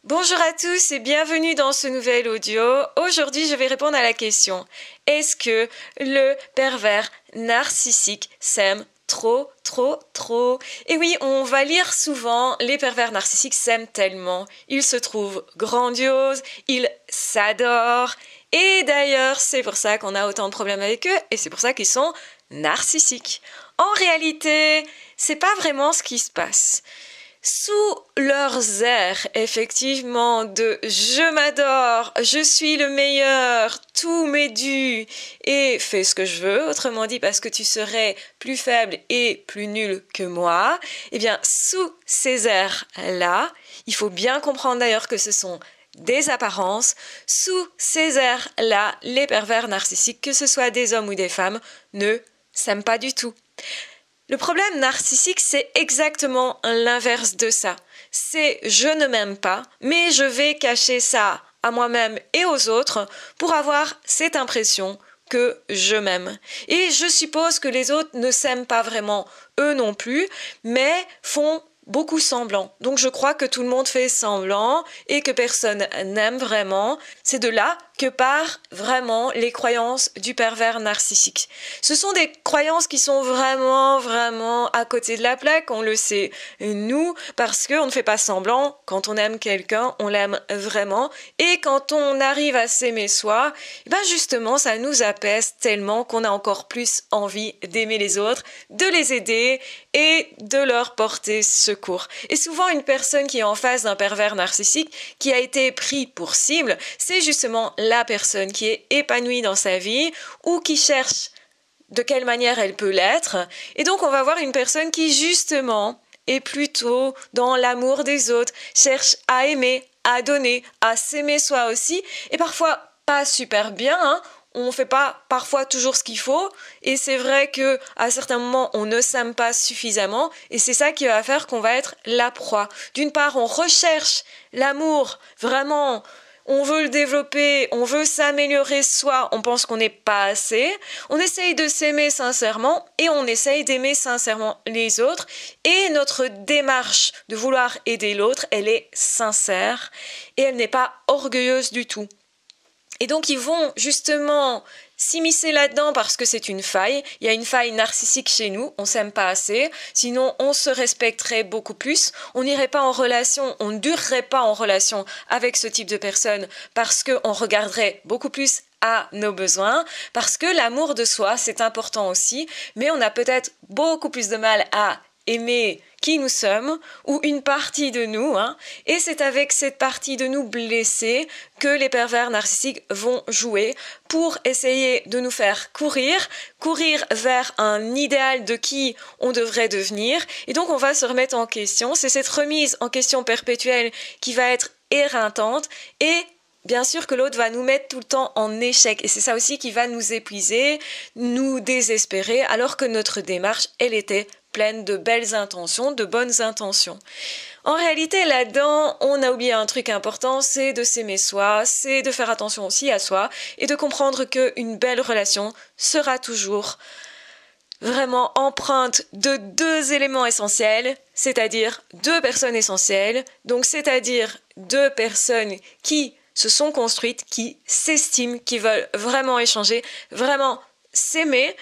Bonjour à tous et bienvenue dans ce nouvel audio. Aujourd'hui, je vais répondre à la question: est-ce que le pervers narcissique s'aime trop, trop, trop? Et oui, on va lire souvent: les pervers narcissiques s'aiment tellement, ils se trouvent grandioses, ils s'adorent. Et d'ailleurs, c'est pour ça qu'on a autant de problèmes avec eux et c'est pour ça qu'ils sont narcissiques. En réalité, c'est pas vraiment ce qui se passe. Sous leurs airs, effectivement, de je m'adore, je suis le meilleur, tout m'est dû et fais ce que je veux, autrement dit parce que tu serais plus faible et plus nul que moi, eh bien, sous ces airs-là, il faut bien comprendre d'ailleurs que ce sont des apparences, sous ces airs-là, les pervers narcissiques, que ce soit des hommes ou des femmes, ne s'aiment pas du tout. Le problème narcissique, c'est exactement l'inverse de ça. C'est je ne m'aime pas, mais je vais cacher ça à moi-même et aux autres pour avoir cette impression que je m'aime. Et je suppose que les autres ne s'aiment pas vraiment, eux non plus, mais font beaucoup semblant. Donc je crois que tout le monde fait semblant et que personne n'aime vraiment. C'est de là que partent vraiment les croyances du pervers narcissique. Ce sont des croyances qui sont vraiment à côté de la plaque, on le sait nous, parce qu'on ne fait pas semblant. Quand on aime quelqu'un, on l'aime vraiment. Et quand on arrive à s'aimer soi, ben justement, ça nous apaise tellement qu'on a encore plus envie d'aimer les autres, de les aider et de leur porter secours. Et souvent, une personne qui est en face d'un pervers narcissique, qui a été pris pour cible, c'est justement la personne qui est épanouie dans sa vie ou qui cherche de quelle manière elle peut l'être. Et donc, on va voir une personne qui, justement, est plutôt dans l'amour des autres, cherche à aimer, à donner, à s'aimer soi aussi, et parfois pas super bien, hein. On ne fait pas parfois toujours ce qu'il faut, et c'est vrai que à certains moments on ne s'aime pas suffisamment, et c'est ça qui va faire qu'on va être la proie. D'une part, on recherche l'amour, vraiment, on veut le développer, on veut s'améliorer soi, on pense qu'on n'est pas assez, on essaye de s'aimer sincèrement et on essaye d'aimer sincèrement les autres, et notre démarche de vouloir aider l'autre, elle est sincère et elle n'est pas orgueilleuse du tout. Et donc ils vont justement s'immiscer là-dedans parce que c'est une faille. Il y a une faille narcissique chez nous, on s'aime pas assez, sinon on se respecterait beaucoup plus, on n'irait pas en relation, on ne durerait pas en relation avec ce type de personne parce qu'on regarderait beaucoup plus à nos besoins, parce que l'amour de soi c'est important aussi, mais on a peut-être beaucoup plus de mal à aimer qui nous sommes, ou une partie de nous, hein, et c'est avec cette partie de nous blessée que les pervers narcissiques vont jouer pour essayer de nous faire courir vers un idéal de qui on devrait devenir, et donc on va se remettre en question. C'est cette remise en question perpétuelle qui va être éreintante, et bien sûr que l'autre va nous mettre tout le temps en échec, et c'est ça aussi qui va nous épuiser, nous désespérer, alors que notre démarche, elle était pleine de belles intentions, de bonnes intentions. En réalité, là-dedans, on a oublié un truc important, c'est de s'aimer soi, c'est de faire attention aussi à soi, et de comprendre qu'une belle relation sera toujours vraiment empreinte de deux éléments essentiels, c'est-à-dire deux personnes essentielles, donc c'est-à-dire deux personnes qui se sont construites, qui s'estiment, qui veulent vraiment échanger, vraiment s'aimer.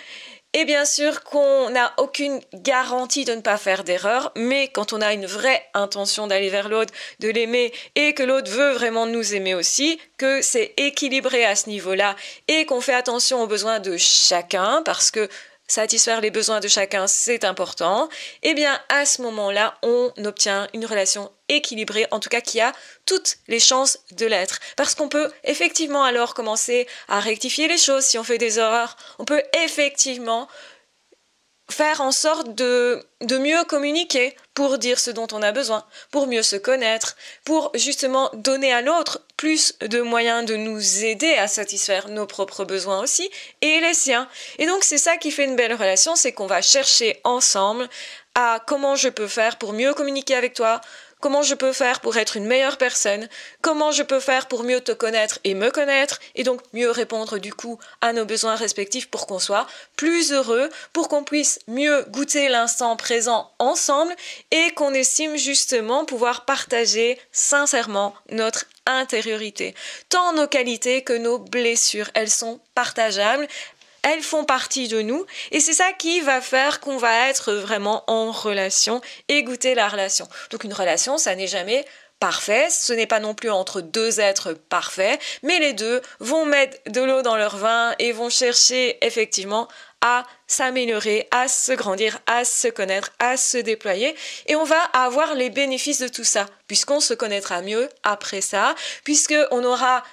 Et bien sûr qu'on n'a aucune garantie de ne pas faire d'erreur, mais quand on a une vraie intention d'aller vers l'autre, de l'aimer, et que l'autre veut vraiment nous aimer aussi, que c'est équilibré à ce niveau-là, et qu'on fait attention aux besoins de chacun, parce que satisfaire les besoins de chacun, c'est important, et bien à ce moment-là, on obtient une relation équilibrée, en tout cas qui a toutes les chances de l'être. Parce qu'on peut effectivement alors commencer à rectifier les choses si on fait des erreurs. On peut effectivement faire en sorte de mieux communiquer pour dire ce dont on a besoin, pour mieux se connaître, pour justement donner à l'autre plus de moyens de nous aider à satisfaire nos propres besoins aussi et les siens. Et donc c'est ça qui fait une belle relation, c'est qu'on va chercher ensemble à comment je peux faire pour mieux communiquer avec toi, comment je peux faire pour être une meilleure personne, comment je peux faire pour mieux te connaître et me connaître, et donc mieux répondre du coup à nos besoins respectifs pour qu'on soit plus heureux, pour qu'on puisse mieux goûter l'instant présent ensemble et qu'on estime justement pouvoir partager sincèrement notre intériorité. Tant nos qualités que nos blessures, elles sont partageables. Elles font partie de nous et c'est ça qui va faire qu'on va être vraiment en relation et goûter la relation. Donc une relation, ça n'est jamais parfait, ce n'est pas non plus entre deux êtres parfaits, mais les deux vont mettre de l'eau dans leur vin et vont chercher effectivement à s'améliorer, à se grandir, à se connaître, à se déployer et on va avoir les bénéfices de tout ça puisqu'on se connaîtra mieux après ça, puisqu'on aura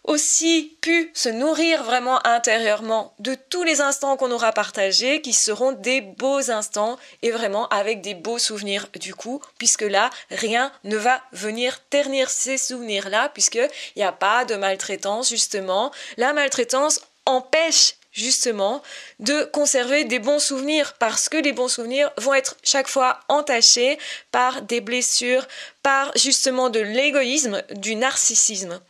aussi pu se nourrir vraiment intérieurement de tous les instants qu'on aura partagés, qui seront des beaux instants et vraiment avec des beaux souvenirs du coup, puisque là, rien ne va venir ternir ces souvenirs-là, puisqu'il n'y a pas de maltraitance justement. La maltraitance empêche justement de conserver des bons souvenirs parce que les bons souvenirs vont être chaque fois entachés par des blessures, par justement de l'égoïsme, du narcissisme.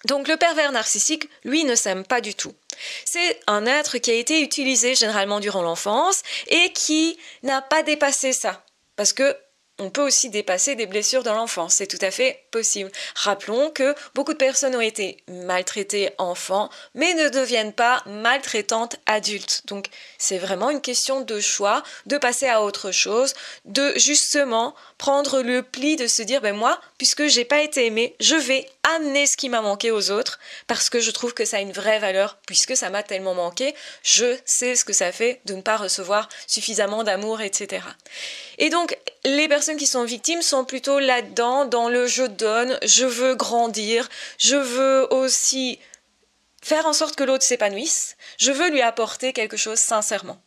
Donc le pervers narcissique, lui, ne s'aime pas du tout. C'est un être qui a été utilisé généralement durant l'enfance et qui n'a pas dépassé ça. Parce que on peut aussi dépasser des blessures dans l'enfance, c'est tout à fait possible. Rappelons que beaucoup de personnes ont été maltraitées enfants, mais ne deviennent pas maltraitantes adultes. Donc c'est vraiment une question de choix, de passer à autre chose, de justement prendre le pli de se dire, moi, puisque j'ai pas été aimée, je vais amener ce qui m'a manqué aux autres, parce que je trouve que ça a une vraie valeur, puisque ça m'a tellement manqué, je sais ce que ça fait de ne pas recevoir suffisamment d'amour, etc. Et donc, les personnes qui sont victimes sont plutôt là-dedans, dans le je donne, je veux grandir, je veux aussi faire en sorte que l'autre s'épanouisse, je veux lui apporter quelque chose sincèrement.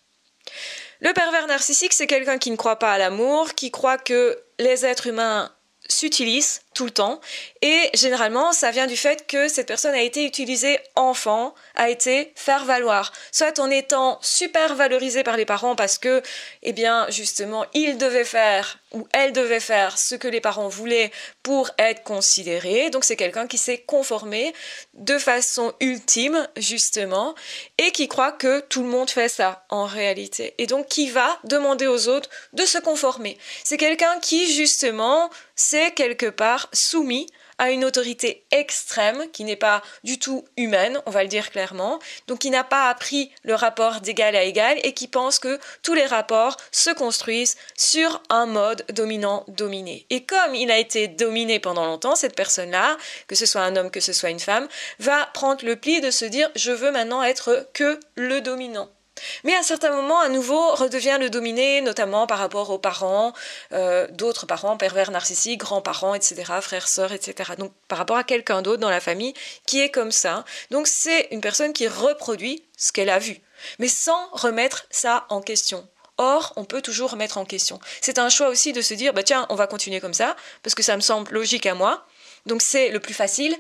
Le pervers narcissique, c'est quelqu'un qui ne croit pas à l'amour, qui croit que les êtres humains s'utilisent tout le temps et généralement ça vient du fait que cette personne a été utilisée enfant, a été faire valoir, soit en étant super valorisée par les parents parce que justement il devait faire ou elle devait faire ce que les parents voulaient pour être considérée, donc c'est quelqu'un qui s'est conformé de façon ultime justement et qui croit que tout le monde fait ça en réalité et donc qui va demander aux autres de se conformer. C'est quelqu'un qui justement c'est quelque part soumis à une autorité extrême qui n'est pas du tout humaine, on va le dire clairement, donc qui n'a pas appris le rapport d'égal à égal et qui pense que tous les rapports se construisent sur un mode dominant-dominé. Et comme il a été dominé pendant longtemps, cette personne-là, que ce soit un homme, que ce soit une femme, va prendre le pli de se dire « je veux maintenant être que le dominant ». Mais à un certain moment, à nouveau, redevient le dominé, notamment par rapport aux parents, d'autres parents, pervers narcissiques, grands-parents, etc., frères, sœurs, etc. Donc par rapport à quelqu'un d'autre dans la famille qui est comme ça. Donc c'est une personne qui reproduit ce qu'elle a vu, mais sans remettre ça en question. Or, on peut toujours remettre en question. C'est un choix aussi de se dire, tiens, on va continuer comme ça, parce que ça me semble logique à moi, donc c'est le plus facile,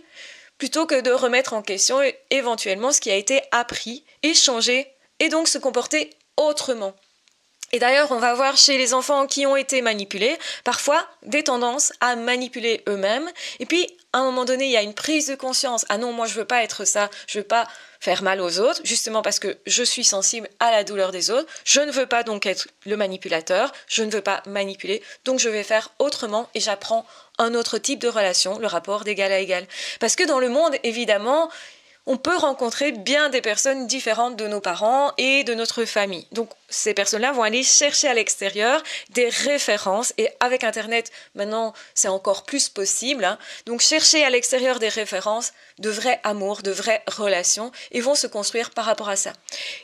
plutôt que de remettre en question éventuellement ce qui a été appris et changé et donc se comporter autrement. Et d'ailleurs, on va voir chez les enfants qui ont été manipulés, parfois des tendances à manipuler eux-mêmes. Et puis, à un moment donné, il y a une prise de conscience. Ah non, moi, je veux pas être ça. Je veux pas faire mal aux autres, justement parce que je suis sensible à la douleur des autres. Je ne veux pas donc être le manipulateur. Je ne veux pas manipuler. Donc, je vais faire autrement et j'apprends un autre type de relation, le rapport d'égal à égal. Parce que dans le monde, évidemment, on peut rencontrer bien des personnes différentes de nos parents et de notre famille. Donc, ces personnes-là vont aller chercher à l'extérieur des références et avec Internet, maintenant, c'est encore plus possible. Donc, chercher à l'extérieur des références de vrai amour, de vraies relations et vont se construire par rapport à ça.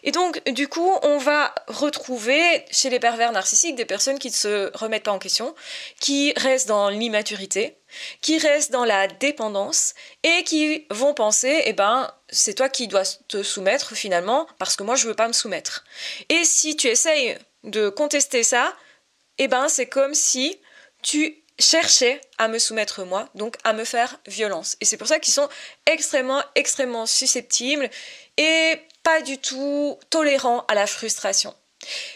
Et donc, du coup, on va retrouver chez les pervers narcissiques des personnes qui ne se remettent pas en question, qui restent dans l'immaturité, qui restent dans la dépendance et qui vont penser, c'est toi qui dois te soumettre finalement parce que moi je veux pas me soumettre. Et si tu essayes de contester ça, c'est comme si tu cherchais à me soumettre moi, donc à me faire violence. Et c'est pour ça qu'ils sont extrêmement, extrêmement susceptibles et pas du tout tolérants à la frustration.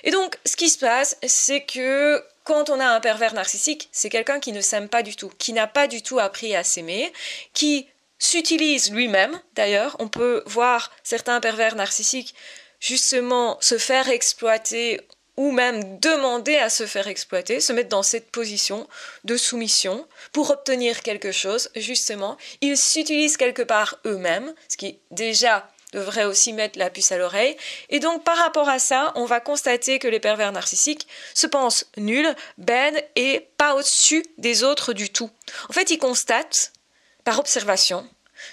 Et donc, ce qui se passe, c'est que quand on a un pervers narcissique, c'est quelqu'un qui ne s'aime pas du tout, qui n'a pas du tout appris à s'aimer, qui s'utilise lui-même. D'ailleurs, on peut voir certains pervers narcissiques justement se faire exploiter ou même demander à se faire exploiter, se mettre dans cette position de soumission pour obtenir quelque chose, justement. Ils s'utilisent quelque part eux-mêmes, ce qui déjà devrait aussi mettre la puce à l'oreille. Et donc, par rapport à ça, on va constater que les pervers narcissiques se pensent nuls, bêtes et pas au-dessus des autres du tout. En fait, ils constatent, par observation,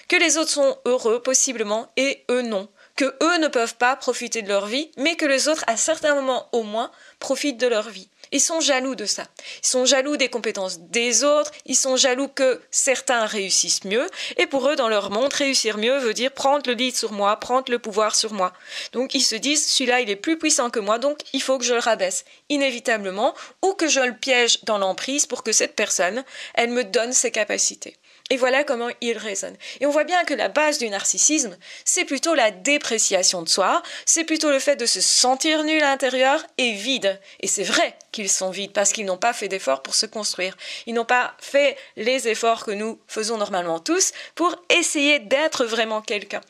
que les autres sont heureux, possiblement, et eux non. Que eux ne peuvent pas profiter de leur vie, mais que les autres, à certains moments au moins, profitent de leur vie. Ils sont jaloux de ça. Ils sont jaloux des compétences des autres, ils sont jaloux que certains réussissent mieux, et pour eux, dans leur monde, réussir mieux veut dire prendre le lead sur moi, prendre le pouvoir sur moi. Donc ils se disent, celui-là, il est plus puissant que moi, donc il faut que je le rabaisse, inévitablement, ou que je le piège dans l'emprise pour que cette personne, elle me donne ses capacités. Et voilà comment il raisonne. Et on voit bien que la base du narcissisme, c'est plutôt la dépréciation de soi, c'est plutôt le fait de se sentir nul à l'intérieur et vide. Et c'est vrai qu'ils sont vides parce qu'ils n'ont pas fait d'efforts pour se construire. Ils n'ont pas fait les efforts que nous faisons normalement tous pour essayer d'être vraiment quelqu'un.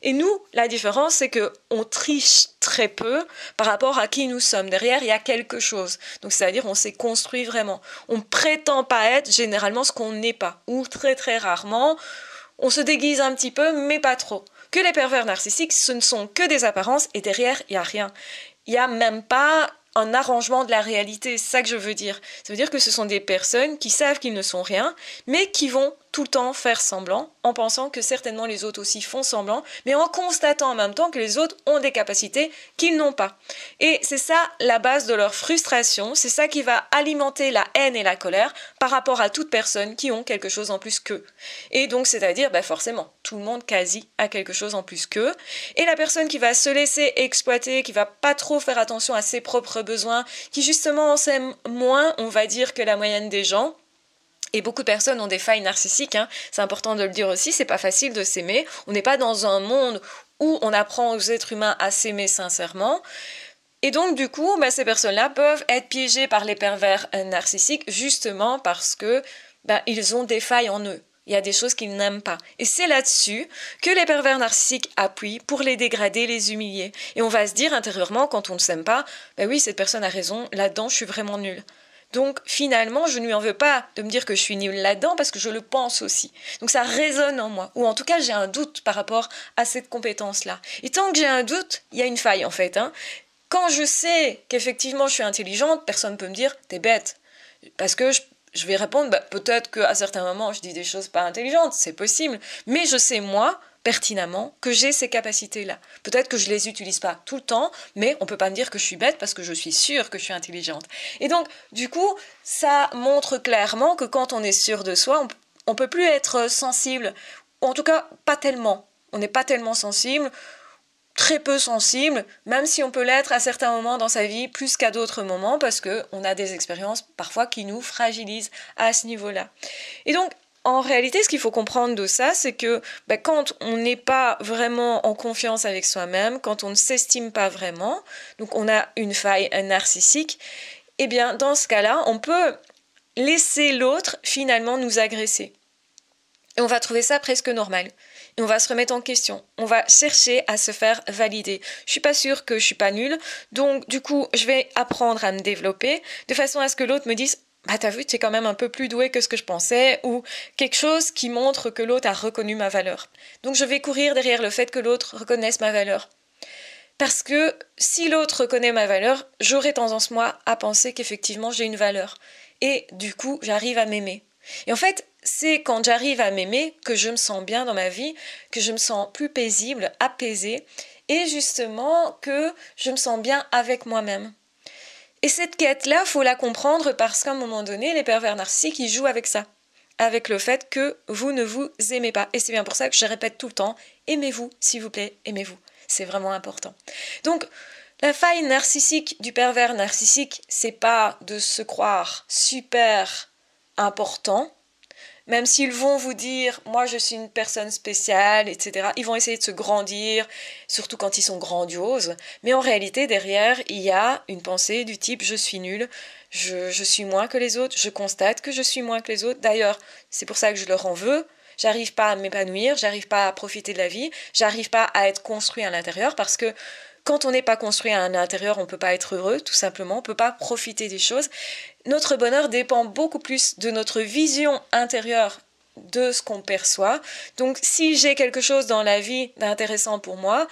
Et nous, la différence, c'est qu'on triche très peu par rapport à qui nous sommes. Derrière, il y a quelque chose. Donc, c'est-à-dire, on s'est construit vraiment. On ne prétend pas être généralement ce qu'on n'est pas. Ou très, très rarement, on se déguise un petit peu, mais pas trop. Que les pervers narcissiques, ce ne sont que des apparences et derrière, il n'y a rien. Il n'y a même pas un arrangement de la réalité, c'est ça que je veux dire. Ça veut dire que ce sont des personnes qui savent qu'ils ne sont rien, mais qui vont tout le temps faire semblant, en pensant que certainement les autres aussi font semblant, mais en constatant en même temps que les autres ont des capacités qu'ils n'ont pas. Et c'est ça la base de leur frustration, c'est ça qui va alimenter la haine et la colère par rapport à toute personne qui ont quelque chose en plus qu'eux. Et donc, c'est-à-dire, forcément, tout le monde quasi a quelque chose en plus qu'eux. Et la personne qui va se laisser exploiter, qui va pas trop faire attention à ses propres besoins, qui justement s'aime moins, on va dire, que la moyenne des gens. Et beaucoup de personnes ont des failles narcissiques, c'est important de le dire aussi, c'est pas facile de s'aimer. On n'est pas dans un monde où on apprend aux êtres humains à s'aimer sincèrement. Et donc, du coup, ces personnes-là peuvent être piégées par les pervers narcissiques justement parce que ils ont des failles en eux. Il y a des choses qu'ils n'aiment pas. Et c'est là-dessus que les pervers narcissiques appuient pour les dégrader, les humilier. Et on va se dire intérieurement, quand on ne s'aime pas, oui, cette personne a raison, là-dedans, je suis vraiment nulle. Donc finalement, je ne lui en veux pas de me dire que je suis nulle là-dedans parce que je le pense aussi. Donc ça résonne en moi. Ou en tout cas, j'ai un doute par rapport à cette compétence-là. Et tant que j'ai un doute, il y a une faille en fait. Quand je sais qu'effectivement je suis intelligente, personne ne peut me dire « t'es bête ». Parce que je vais répondre peut-être qu'à certains moments, je dis des choses pas intelligentes, c'est possible. Mais je sais, moi, pertinemment, que j'ai ces capacités-là. Peut-être que je les utilise pas tout le temps, mais on peut pas me dire que je suis bête parce que je suis sûre que je suis intelligente. Et donc, du coup, ça montre clairement que quand on est sûr de soi, on peut plus être sensible. Ou en tout cas, pas tellement. On n'est pas tellement sensible, très peu sensible, même si on peut l'être à certains moments dans sa vie, plus qu'à d'autres moments, parce qu'on a des expériences parfois qui nous fragilisent à ce niveau-là. Et donc, en réalité, ce qu'il faut comprendre de ça, c'est que quand on n'est pas vraiment en confiance avec soi-même, quand on ne s'estime pas vraiment, donc on a une faille narcissique, eh bien dans ce cas-là, on peut laisser l'autre finalement nous agresser. Et on va trouver ça presque normal. Et on va se remettre en question. On va chercher à se faire valider. Je suis pas sûre que je suis pas nulle, donc du coup, je vais apprendre à me développer de façon à ce que l'autre me dise t'as vu, tu es quand même un peu plus doué que ce que je pensais, ou quelque chose qui montre que l'autre a reconnu ma valeur. Donc je vais courir derrière le fait que l'autre reconnaisse ma valeur. Parce que si l'autre reconnaît ma valeur, j'aurai tendance, moi, à penser qu'effectivement j'ai une valeur. Et du coup, j'arrive à m'aimer. Et en fait, c'est quand j'arrive à m'aimer que je me sens bien dans ma vie, que je me sens plus paisible, apaisée, et justement que je me sens bien avec moi-même. Et cette quête-là, faut la comprendre parce qu'à un moment donné, les pervers narcissiques, ils jouent avec ça. Avec le fait que vous ne vous aimez pas. Et c'est bien pour ça que je répète tout le temps, aimez-vous, s'il vous plaît, aimez-vous. C'est vraiment important. Donc, la faille narcissique du pervers narcissique, c'est pas de se croire super important, Même s'ils vont vous dire « moi je suis une personne spéciale », etc. Ils vont essayer de se grandir, surtout quand ils sont grandioses. Mais en réalité, derrière, il y a une pensée du type « je suis nul ». Je suis moins que les autres, je constate que je suis moins que les autres. D'ailleurs, c'est pour ça que je leur en veux. J'arrive pas à m'épanouir, j'arrive pas à profiter de la vie, j'arrive pas à être construit à l'intérieur parce que quand on n'est pas construit à l'intérieur, on peut pas être heureux, tout simplement, on peut pas profiter des choses. Notre bonheur dépend beaucoup plus de notre vision intérieure de ce qu'on perçoit. Donc, si j'ai quelque chose dans la vie d'intéressant pour moi,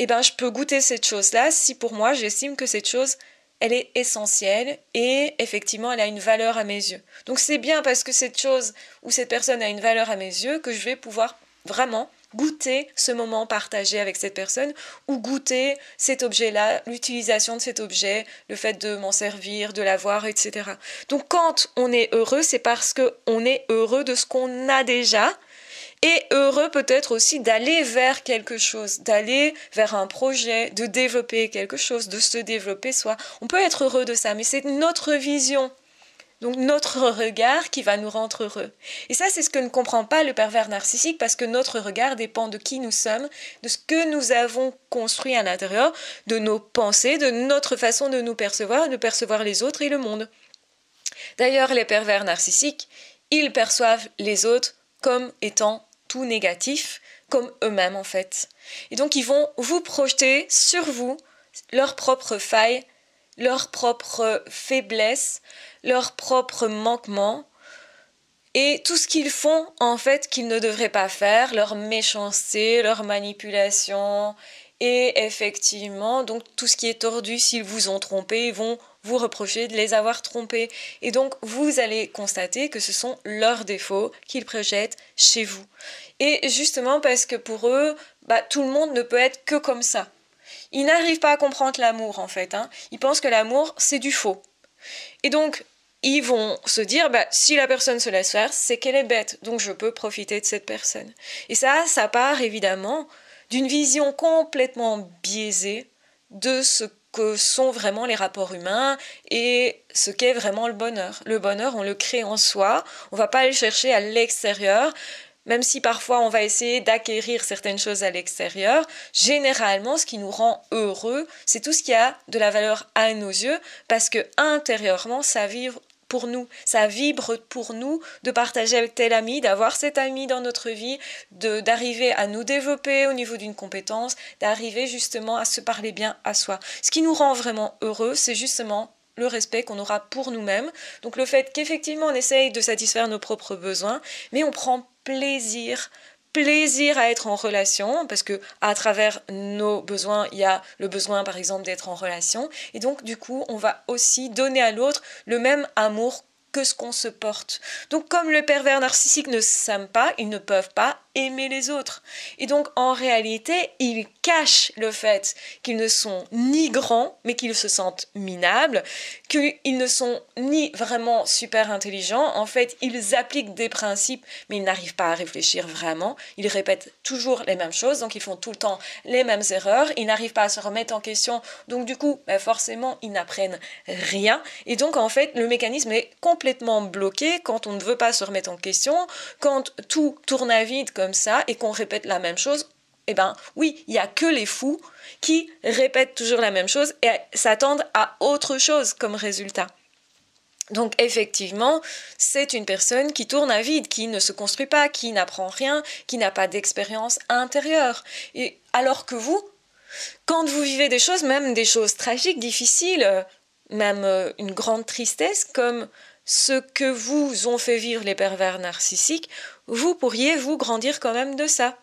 eh ben, je peux goûter cette chose-là si pour moi, j'estime que cette chose elle est essentielle et effectivement, elle a une valeur à mes yeux. Donc c'est bien parce que cette chose ou cette personne a une valeur à mes yeux que je vais pouvoir vraiment goûter ce moment partagé avec cette personne ou goûter cet objet-là, l'utilisation de cet objet, le fait de m'en servir, de l'avoir, etc. Donc quand on est heureux, c'est parce qu'on est heureux de ce qu'on a déjà et heureux peut-être aussi d'aller vers quelque chose, d'aller vers un projet, de développer quelque chose, de se développer soi. On peut être heureux de ça, mais c'est notre vision, donc notre regard qui va nous rendre heureux. Et ça, c'est ce que ne comprend pas le pervers narcissique parce que notre regard dépend de qui nous sommes, de ce que nous avons construit à l'intérieur, de nos pensées, de notre façon de nous percevoir, de percevoir les autres et le monde. D'ailleurs, les pervers narcissiques, ils perçoivent les autres comme étant tout négatif, comme eux-mêmes en fait. Et donc ils vont vous projeter sur vous leurs propres failles, leurs propres faiblesses, leurs propres manquements et tout ce qu'ils font en fait qu'ils ne devraient pas faire, leur méchanceté, leur manipulation et effectivement donc tout ce qui est tordu s'ils vous ont trompé, ils vont vous reprocher de les avoir trompés. Et donc, vous allez constater que ce sont leurs défauts qu'ils projettent chez vous. Et justement parce que pour eux, tout le monde ne peut être que comme ça. Ils n'arrivent pas à comprendre l'amour, en fait. Ils pensent que l'amour, c'est du faux. Et donc, ils vont se dire, si la personne se laisse faire, c'est qu'elle est bête. Donc, je peux profiter de cette personne. Et ça part évidemment d'une vision complètement biaisée de ce que sont vraiment les rapports humains et ce qu'est vraiment le bonheur. Le bonheur, on le crée en soi, on ne va pas aller chercher à l'extérieur, même si parfois on va essayer d'acquérir certaines choses à l'extérieur. Généralement, ce qui nous rend heureux, c'est tout ce qui a de la valeur à nos yeux, parce que intérieurement, ça vibre pour nous, ça vibre pour nous de partager avec tel ami, d'avoir cet ami dans notre vie, d'arriver à nous développer au niveau d'une compétence, d'arriver justement à se parler bien à soi. Ce qui nous rend vraiment heureux, c'est justement le respect qu'on aura pour nous-mêmes. Donc le fait qu'effectivement on essaye de satisfaire nos propres besoins, mais on prend plaisir à être en relation, parce que à travers nos besoins, il y a le besoin par exemple d'être en relation, et donc du coup on va aussi donner à l'autre le même amour que ce qu'on se porte. Donc comme le pervers narcissique ne s'aime pas, ils ne peuvent pas aimer les autres. Et donc en réalité, ils cachent le fait qu'ils ne sont ni grands, mais qu'ils se sentent minables, qu'ils ne sont ni vraiment super intelligents. En fait, ils appliquent des principes, mais ils n'arrivent pas à réfléchir vraiment. Ils répètent toujours les mêmes choses, donc ils font tout le temps les mêmes erreurs. Ils n'arrivent pas à se remettre en question, donc du coup, forcément, ils n'apprennent rien. Et donc en fait, le mécanisme est complètement bloqué quand on ne veut pas se remettre en question, quand tout tourne à vide comme ça et qu'on répète la même chose. Oui, il n'y a que les fous qui répètent toujours la même chose et s'attendent à autre chose comme résultat. Donc effectivement, c'est une personne qui tourne à vide, qui ne se construit pas, qui n'apprend rien, qui n'a pas d'expérience intérieure. Et alors que vous, quand vous vivez des choses, même des choses tragiques, difficiles, même une grande tristesse, comme ce que vous ont fait vivre les pervers narcissiques, vous pourriez vous grandir quand même de ça.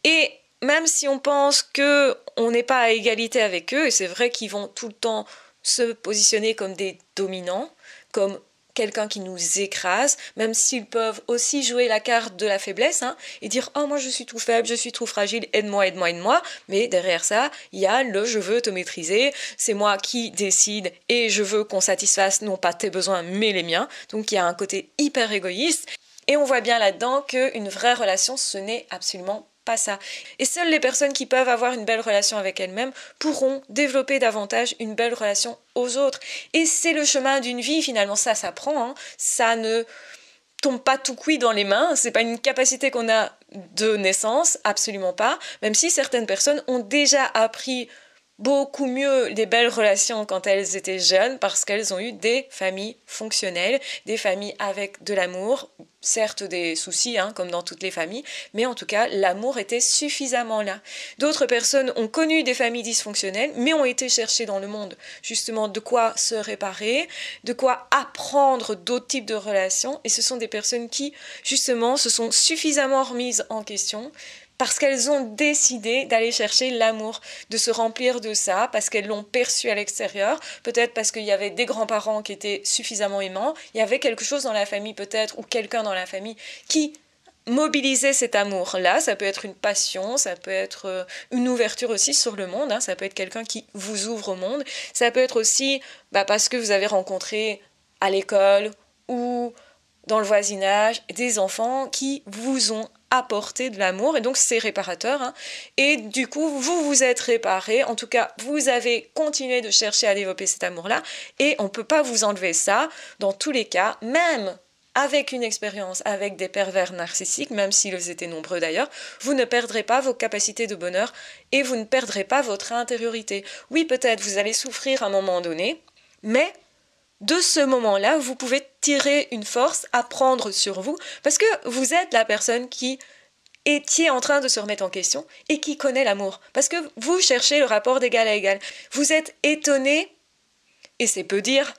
Et même si on pense qu'on n'est pas à égalité avec eux, et c'est vrai qu'ils vont tout le temps se positionner comme des dominants, comme quelqu'un qui nous écrase, même s'ils peuvent aussi jouer la carte de la faiblesse, et dire « Oh, moi je suis tout faible, je suis trop fragile, aide-moi, aide-moi, aide-moi », mais derrière ça, il y a le « je veux te maîtriser, c'est moi qui décide et je veux qu'on satisfasse non pas tes besoins, mais les miens », donc il y a un côté hyper égoïste, et on voit bien là-dedans qu'une vraie relation, ce n'est absolument pas ça. Et seules les personnes qui peuvent avoir une belle relation avec elles-mêmes pourront développer davantage une belle relation aux autres. Et c'est le chemin d'une vie, finalement, ça s'apprend, ça ne tombe pas tout cuit dans les mains, c'est pas une capacité qu'on a de naissance, absolument pas, même si certaines personnes ont déjà appris beaucoup mieux les belles relations quand elles étaient jeunes parce qu'elles ont eu des familles fonctionnelles, des familles avec de l'amour, certes des soucis comme dans toutes les familles, mais en tout cas l'amour était suffisamment là. D'autres personnes ont connu des familles dysfonctionnelles mais ont été chercher dans le monde justement de quoi se réparer, de quoi apprendre d'autres types de relations, et ce sont des personnes qui justement se sont suffisamment remises en question parce qu'elles ont décidé d'aller chercher l'amour, de se remplir de ça, parce qu'elles l'ont perçu à l'extérieur, peut-être parce qu'il y avait des grands-parents qui étaient suffisamment aimants, il y avait quelque chose dans la famille peut-être, ou quelqu'un dans la famille qui mobiliser cet amour-là, ça peut être une passion, ça peut être une ouverture aussi sur le monde, ça peut être quelqu'un qui vous ouvre au monde, ça peut être aussi parce que vous avez rencontré à l'école ou dans le voisinage des enfants qui vous ont apporté de l'amour, et donc c'est réparateur, et du coup vous vous êtes réparé, en tout cas vous avez continué de chercher à développer cet amour-là, et on ne peut pas vous enlever ça dans tous les cas, même avec une expérience avec des pervers narcissiques, même s'ils étaient nombreux d'ailleurs, vous ne perdrez pas vos capacités de bonheur et vous ne perdrez pas votre intériorité. Oui, peut-être vous allez souffrir à un moment donné, mais de ce moment-là, vous pouvez tirer une force à prendre sur vous parce que vous êtes la personne qui étiez en train de se remettre en question et qui connaît l'amour. Parce que vous cherchez le rapport d'égal à égal. Vous êtes étonné, et c'est peu dire,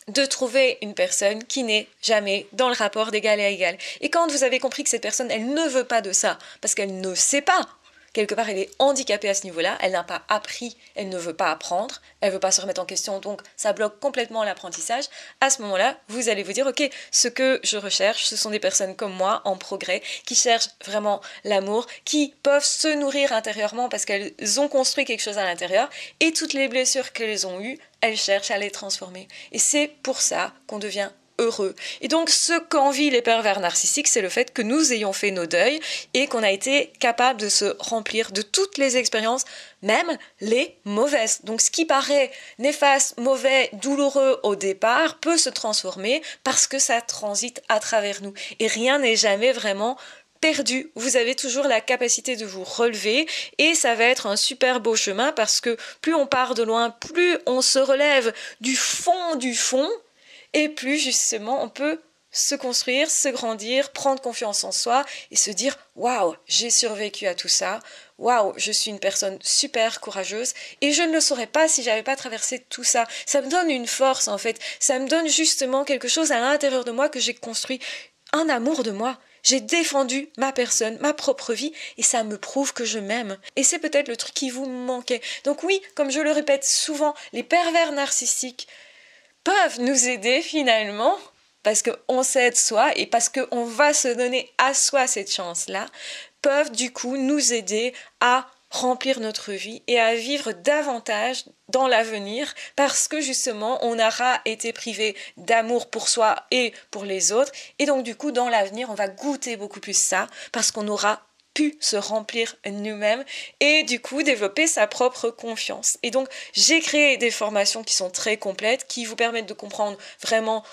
de trouver une personne qui n'est jamais dans le rapport d'égal à égal. Et quand vous avez compris que cette personne, elle ne veut pas de ça, parce qu'elle ne sait pas, quelque part elle est handicapée à ce niveau-là, elle n'a pas appris, elle ne veut pas apprendre, elle ne veut pas se remettre en question, donc ça bloque complètement l'apprentissage, à ce moment-là, vous allez vous dire, ok, ce que je recherche, ce sont des personnes comme moi, en progrès, qui cherchent vraiment l'amour, qui peuvent se nourrir intérieurement parce qu'elles ont construit quelque chose à l'intérieur, et toutes les blessures qu'elles ont eues, elles cherchent à les transformer. Et c'est pour ça qu'on devient heureux. Et donc, ce qu'envient les pervers narcissiques, c'est le fait que nous ayons fait nos deuils et qu'on a été capable de se remplir de toutes les expériences, même les mauvaises. Donc, ce qui paraît néfaste, mauvais, douloureux au départ, peut se transformer parce que ça transite à travers nous. Et rien n'est jamais vraiment perdu. Vous avez toujours la capacité de vous relever et ça va être un super beau chemin parce que plus on part de loin, plus on se relève du fond, et plus justement on peut se construire, se grandir, prendre confiance en soi et se dire « Waouh, j'ai survécu à tout ça, waouh, je suis une personne super courageuse et je ne le saurais pas si j'avais pas traversé tout ça. » Ça me donne une force en fait, ça me donne justement quelque chose à l'intérieur de moi que j'ai construit, un amour de moi. J'ai défendu ma personne, ma propre vie, et ça me prouve que je m'aime. Et c'est peut-être le truc qui vous manquait. Donc oui, comme je le répète souvent, les pervers narcissiques peuvent nous aider finalement, parce qu'on s'aide soi, et parce qu'on va se donner à soi cette chance-là, peuvent du coup nous aider à remplir notre vie et à vivre davantage dans l'avenir parce que justement on aura été privé d'amour pour soi et pour les autres, et donc du coup dans l'avenir on va goûter beaucoup plus ça parce qu'on aura pu se remplir nous-mêmes et du coup développer sa propre confiance. Et donc j'ai créé des formations qui sont très complètes, qui vous permettent de comprendre vraiment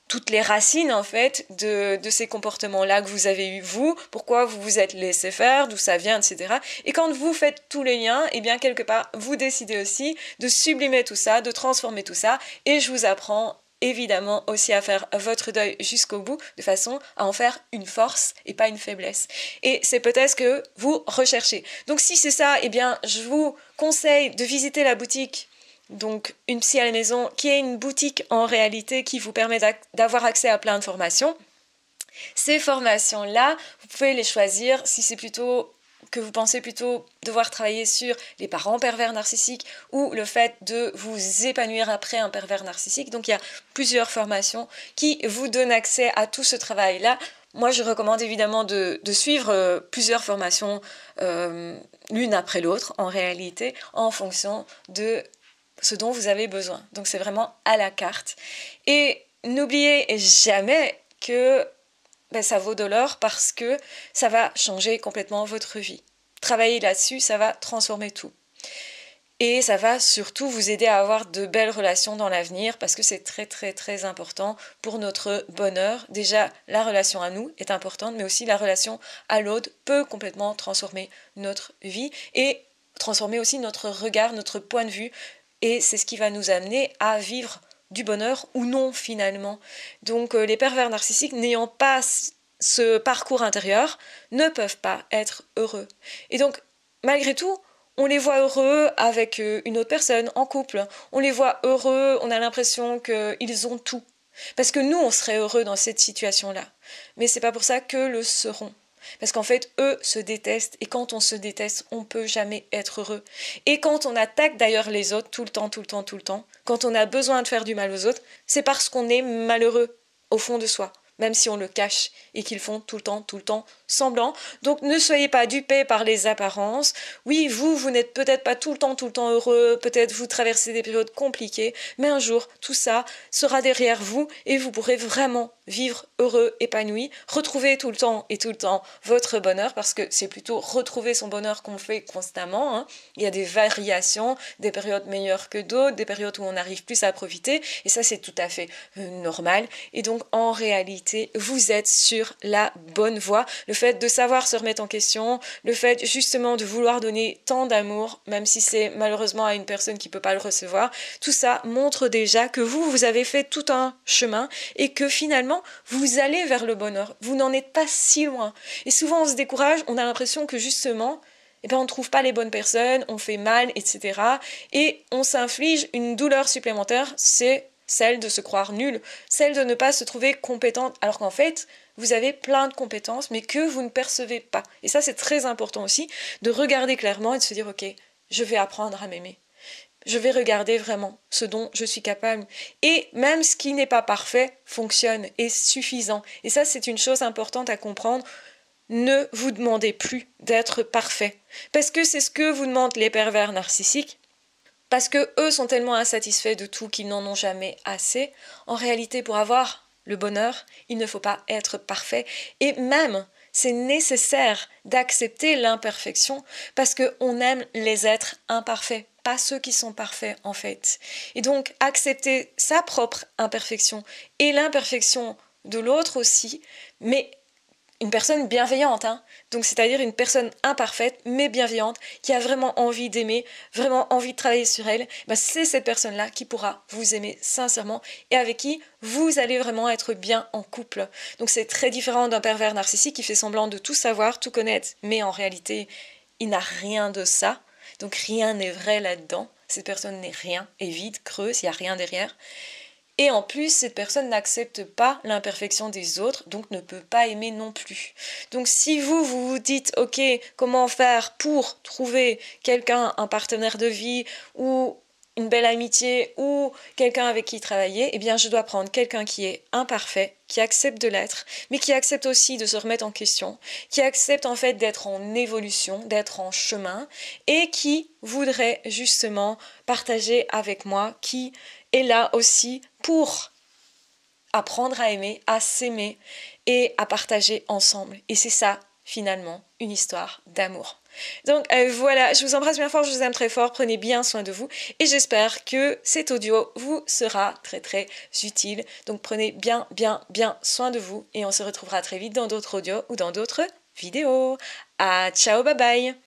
toutes les racines en fait de ces comportements-là que vous avez eu vous, pourquoi vous vous êtes laissé faire, d'où ça vient, etc. Et quand vous faites tous les liens, et bien quelque part vous décidez aussi de sublimer tout ça, de transformer tout ça, et je vous apprends évidemment aussi à faire votre deuil jusqu'au bout, de façon à en faire une force et pas une faiblesse. Et c'est peut-être ce que vous recherchez. Donc si c'est ça, eh bien je vous conseille de visiter la boutique, donc une psy à la maison, qui est une boutique en réalité qui vous permet d'avoir accès à plein de formations. Ces formations-là, vous pouvez les choisir si c'est plutôt que vous pensez plutôt devoir travailler sur les parents pervers narcissiques ou le fait de vous épanouir après un pervers narcissique. Donc il y a plusieurs formations qui vous donnent accès à tout ce travail-là. Moi, je recommande évidemment de suivre plusieurs formations l'une après l'autre en réalité en fonction de ce dont vous avez besoin. Donc c'est vraiment à la carte. Et n'oubliez jamais que ça vaut de l'or parce que ça va changer complètement votre vie. Travailler là-dessus, ça va transformer tout. Et ça va surtout vous aider à avoir de belles relations dans l'avenir parce que c'est très très très important pour notre bonheur. Déjà, la relation à nous est importante, mais aussi la relation à l'autre peut complètement transformer notre vie et transformer aussi notre regard, notre point de vue. Et c'est ce qui va nous amener à vivre du bonheur ou non finalement. Donc les pervers narcissiques n'ayant pas ce parcours intérieur ne peuvent pas être heureux. Et donc malgré tout, on les voit heureux avec une autre personne, en couple. On les voit heureux, on a l'impression qu'ils ont tout. Parce que nous, on serait heureux dans cette situation-là. Mais c'est pas pour ça qu'eux le seront. Parce qu'en fait, eux se détestent. Et quand on se déteste, on peut jamais être heureux. Et quand on attaque d'ailleurs les autres tout le temps, quand on a besoin de faire du mal aux autres, c'est parce qu'on est malheureux au fond de soi. Même si on le cache et qu'ils font tout le temps semblant. Donc ne soyez pas dupés par les apparences. Oui, vous n'êtes peut-être pas tout le temps heureux, peut-être vous traversez des périodes compliquées, mais un jour, tout ça sera derrière vous et vous pourrez vraiment vivre heureux, épanoui, retrouver tout le temps votre bonheur, parce que c'est plutôt retrouver son bonheur qu'on fait constamment, hein. Il y a des variations, des périodes meilleures que d'autres, des périodes où on arrive plus à profiter, et ça c'est tout à fait normal. Et donc en réalité, vous êtes sur la bonne voie. Le fait de savoir se remettre en question, le fait justement de vouloir donner tant d'amour, même si c'est malheureusement à une personne qui ne peut pas le recevoir, tout ça montre déjà que vous avez fait tout un chemin et que finalement, vous allez vers le bonheur. Vous n'en êtes pas si loin. Et souvent, on se décourage, on a l'impression que justement, on ne trouve pas les bonnes personnes, on fait mal, etc. Et on s'inflige une douleur supplémentaire, c'est celle de se croire nul, celle de ne pas se trouver compétente, alors qu'en fait, vous avez plein de compétences, mais que vous ne percevez pas. Et ça, c'est très important aussi, de regarder clairement et de se dire, ok, je vais apprendre à m'aimer. Je vais regarder vraiment ce dont je suis capable. Et même ce qui n'est pas parfait fonctionne, est suffisant. Et ça, c'est une chose importante à comprendre. Ne vous demandez plus d'être parfait. Parce que c'est ce que vous demandent les pervers narcissiques. Parce que eux sont tellement insatisfaits de tout qu'ils n'en ont jamais assez. En réalité, pour avoir le bonheur, il ne faut pas être parfait. Et même, c'est nécessaire d'accepter l'imperfection parce qu'on aime les êtres imparfaits, pas ceux qui sont parfaits en fait. Et donc, accepter sa propre imperfection et l'imperfection de l'autre aussi, mais une personne bienveillante, hein. Donc c'est-à-dire une personne imparfaite mais bienveillante qui a vraiment envie d'aimer, vraiment envie de travailler sur elle, c'est cette personne-là qui pourra vous aimer sincèrement et avec qui vous allez vraiment être bien en couple. Donc c'est très différent d'un pervers narcissique qui fait semblant de tout savoir, tout connaître, mais en réalité il n'a rien de ça, donc rien n'est vrai là-dedans. Cette personne n'est rien, est vide, creuse, il n'y a rien derrière. Et en plus, cette personne n'accepte pas l'imperfection des autres, donc ne peut pas aimer non plus. Donc si vous dites, ok, comment faire pour trouver quelqu'un, un partenaire de vie, ou une belle amitié, ou quelqu'un avec qui travailler, eh bien je dois prendre quelqu'un qui est imparfait, qui accepte de l'être, mais qui accepte aussi de se remettre en question, qui accepte en fait d'être en évolution, d'être en chemin, et qui voudrait justement partager avec moi, qui est là aussi pour apprendre à aimer, à s'aimer et à partager ensemble. Et c'est ça, finalement, une histoire d'amour. Donc voilà, je vous embrasse bien fort, je vous aime très fort, prenez bien soin de vous et j'espère que cet audio vous sera très très utile. Donc prenez bien soin de vous et on se retrouvera très vite dans d'autres audios ou dans d'autres vidéos. Ciao, bye bye!